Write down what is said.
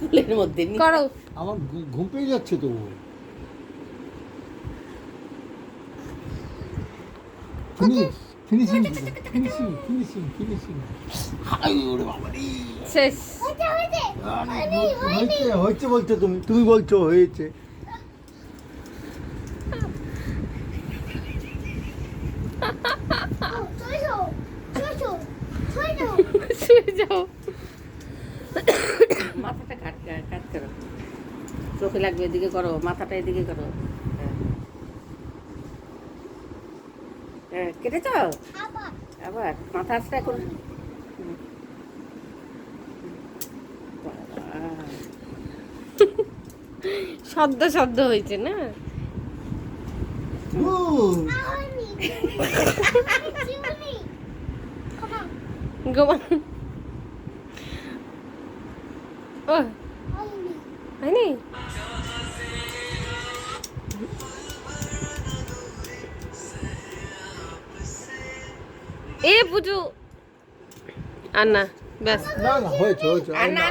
কুলের মধ্যে করো। আমার ঘুম পেয়ে যাচ্ছে তো। Finishing finishing finishing finishing. ওরে বাবা রে, শেষ। হয়েছে হয়েছে বলছো তুমি বলছো হয়েছে। শুয়ে যাও। মাথাটা কাট করো, চোখে লাগবে, এদিকে করো, মাথাটা এদিকে করো। হ্যাঁ কেটেছ আবার মাথা আসটা করো। শব্দ শব্দ হয়েছে না? গোমা ও হয়নি। এ পুজো আর না, ব্যাস। না না হয়েছে হয়েছে। আর না